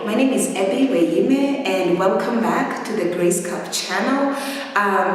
my name is Ebby and welcome back to the Grace Cup channel.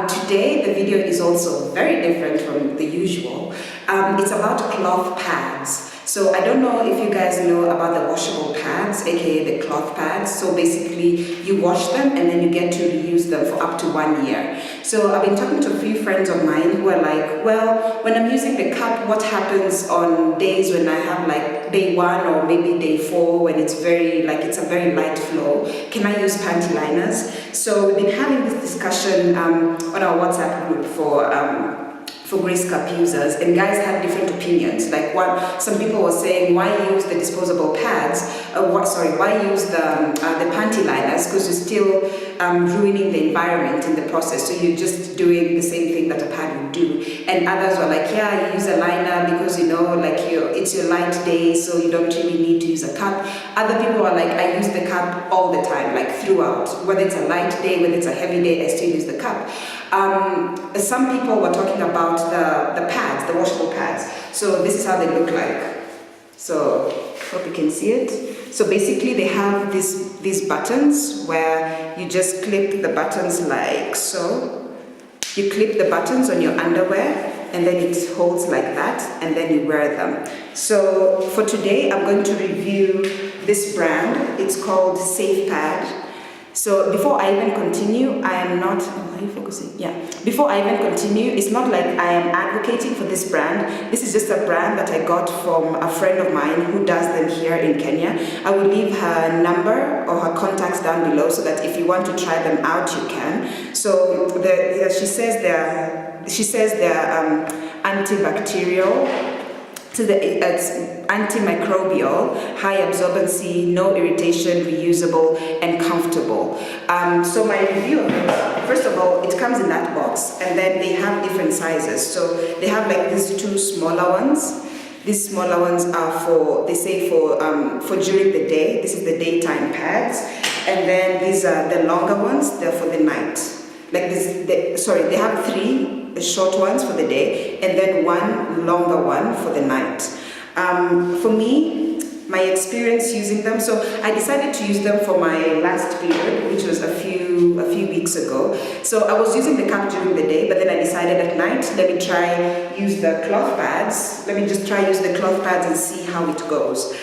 Today the video is also very different from the usual. It's about cloth pads. So I don't know if you guys know about the washable pads, aka the cloth pads. So basically you wash them and then you get to reuse them for up to 1 year. So I've been talking to a few friends of mine who are like, well, when I'm using the cup, what happens on days when I have like day 1 or maybe day 4 when it's it's a very light flow? Can I use panty liners? So we've been having this discussion on our WhatsApp group for Grace Cup users, and guys had different opinions. Some people were saying, why use the disposable pads? Why use the panty liners? Because you're still ruining the environment in the process. So you're just doing the same thing that a pad would do. And others were like, yeah, you use a liner because it's your light day, so you don't really need to use a cup. Other people are like, I use the cup all the time, like throughout. Whether it's a light day, whether it's a heavy day, I still use the cup. Some people were talking about the pads, the washable pads. So this is how they look like. So hope you can see it. So basically they have these buttons where you just clip the buttons like so. You clip the buttons on your underwear and then it holds like that and then you wear them. So for today I'm going to review this brand. It's called Safe Pad. So before I even continue, Before I even continue, it's not like I am advocating for this brand. This is just a brand that I got from a friend of mine who does them here in Kenya. I will leave her number or her contacts down below so that if you want to try them out, you can. So she says they're antibacterial. So it's antimicrobial, high absorbency, no irritation, reusable, and comfortable. So my review of it, first of all, it comes in that box, and then they have different sizes. So they have like these 2 smaller ones. These smaller ones are for during the day. This is the daytime pads, and then these are the longer ones. They're for the night. They have 3 short ones for the day and then 1 longer one for the night. For me, my experience using them, so I decided to use them for my last period, which was a few weeks ago. So I was using the cup during the day, but then I decided at night, let me try use the cloth pads. Let me just try use the cloth pads and see how it goes.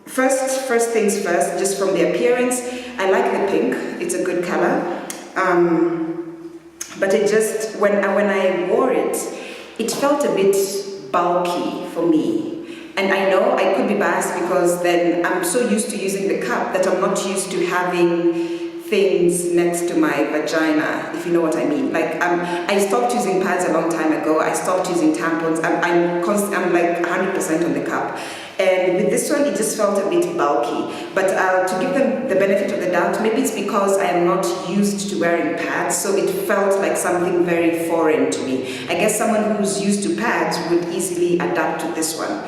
First things first, just from the appearance, I like the pink. It's a good color. But it just, when I wore it, it felt a bit bulky for me. And I know I could be biased because then I'm so used to using the cup that I'm not used to having things next to my vagina, if you know what I mean. I stopped using pads a long time ago. I stopped using tampons. I'm like 100% on the cup. And with this one, it just felt a bit bulky. But to give them the benefit of the doubt, maybe it's because I am not used to wearing pads, so it felt like something very foreign to me. I guess someone who's used to pads would easily adapt to this one.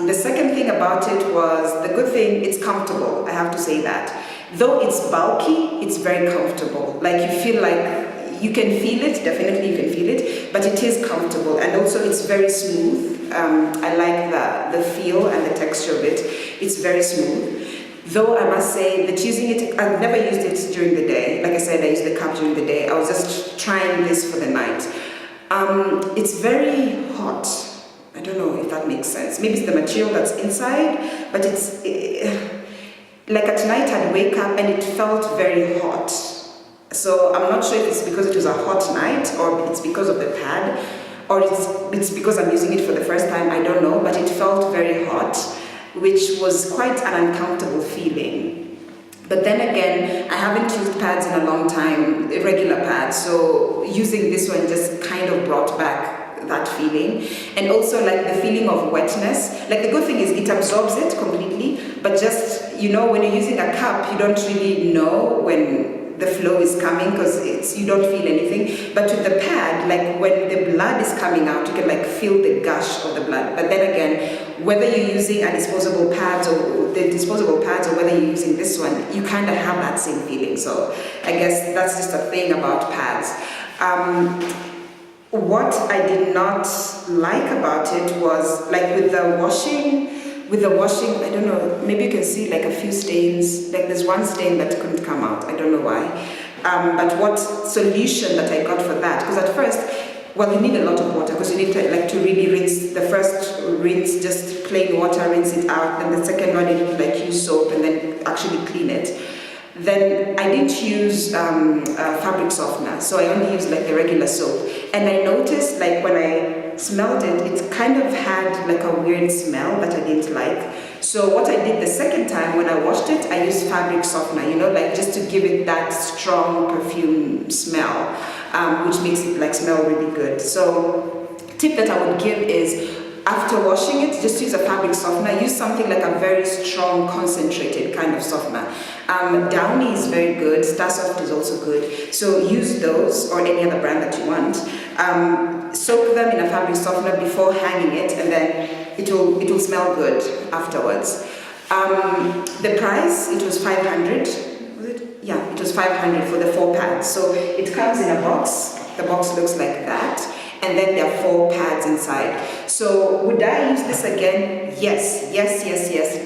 The second thing about it was, the good thing, it's comfortable, I have to say that. Though it's bulky, it's very comfortable. You feel like you can feel it, definitely you can feel it, but it is comfortable, and also it's very smooth. I like the feel and the texture of it. It's very smooth. Though I must say that using it, I've never used it during the day. Like I said, I used the cup during the day. I was just trying this for the night. It's very hot. I don't know if that makes sense. Maybe it's the material that's inside, but it's like at night I'd wake up and it felt very hot. So I'm not sure if it's because it was a hot night or it's because of the pad or it's because I'm using it for the first time, I don't know, but it felt very hot, which was quite an uncomfortable feeling. But then again, I haven't used pads in a long time, regular pads, so using this one just kind of brought back that feeling. And also the feeling of wetness. The good thing is it absorbs it completely, but just, when you're using a cup, you don't really know when the flow is coming because you don't feel anything. But with the pad, when the blood is coming out, you can feel the gush of the blood. But then again, whether you're using a disposable pads or whether you're using this one, you kind of have that same feeling. So I guess that's just a thing about pads. What I did not like about it was with the washing, with the washing, I don't know, maybe you can see like a few stains, like there's one stain that couldn't come out, I don't know why. But what solution that I got for that, because at first, well, you need a lot of water because you need to really rinse. The first rinse, just plain water, rinse it out. Then the second one, you need to use soap and then actually clean it. Then I didn't use fabric softener, so I only used the regular soap. And I noticed when I smelled it, it kind of had a weird smell that I didn't like. So what I did the second time when I washed it, I used fabric softener, just to give it that strong perfume smell, which makes it smell really good. So tip that I would give is, after washing it, just use a fabric softener. Use something like a very strong, concentrated kind of softener. Downy is very good. Starsoft is also good. So use those or any other brand that you want. Soak them in a fabric softener before hanging it, and then it will smell good afterwards. The price, it was 500. Was it? Yeah, it was 500 for the 4 pads. So it comes in a box. The box looks like that. And then there are 4 pads inside. So would I use this again? Yes,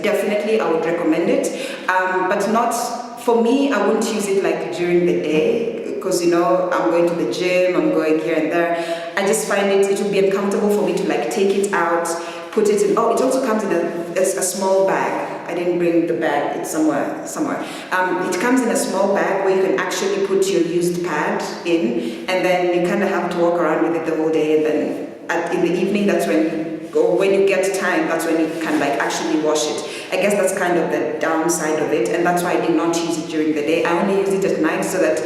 definitely I would recommend it. But not, for me, I wouldn't use it during the day, because I'm going to the gym, I'm going here and there. I just find it would be uncomfortable for me to take it out, put it in, it also comes in a small bag. I didn't bring the bag, it's somewhere. It comes in a small bag where you can actually put your used pad in, and then you kind of have to walk around with it the whole day, and then in the evening, that's when you get time, that's when you can actually wash it. I guess that's kind of the downside of it, and that's why I did not use it during the day. I only use it at night so that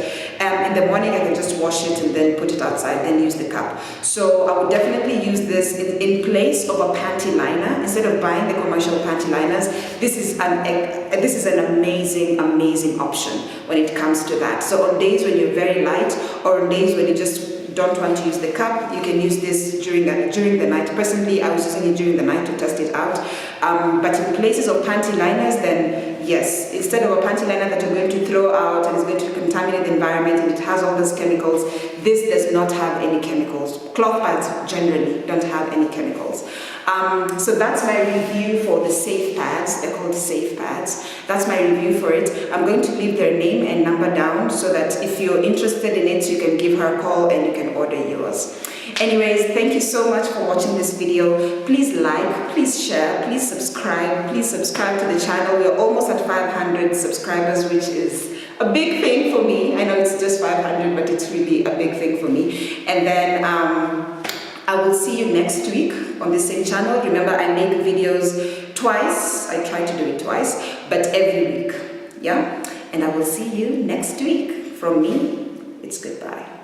in the morning I can just wash it and then put it outside, then use the cup. So I would definitely use this in place of a panty liner. Instead of buying the commercial panty liners, this is an amazing option when it comes to that. So on days when you're very light, or on days when you just don't want to use the cup, you can use this during the night. Personally, I was using it during the night to test it out. But in places of panty liners, then yes, instead of a panty liner that you're going to throw out and is going to contaminate the environment and it has all those chemicals, this does not have any chemicals. Cloth pads generally don't have any chemicals. So that's my review for the safe pads. They're called safe pads. That's my review for it. I'm going to leave their name and number down so that if you're interested in it, you can give her a call and you can order yours. Anyways, thank you so much for watching this video. Please like, please share, please subscribe to the channel. We're almost at 500 subscribers, which is a big thing for me. I know it's just 500, but it's really a big thing for me. And then I will see you next week on the same channel. Remember, I make videos twice. I try to do it twice, but every week. Yeah? And I will see you next week. From me, it's goodbye.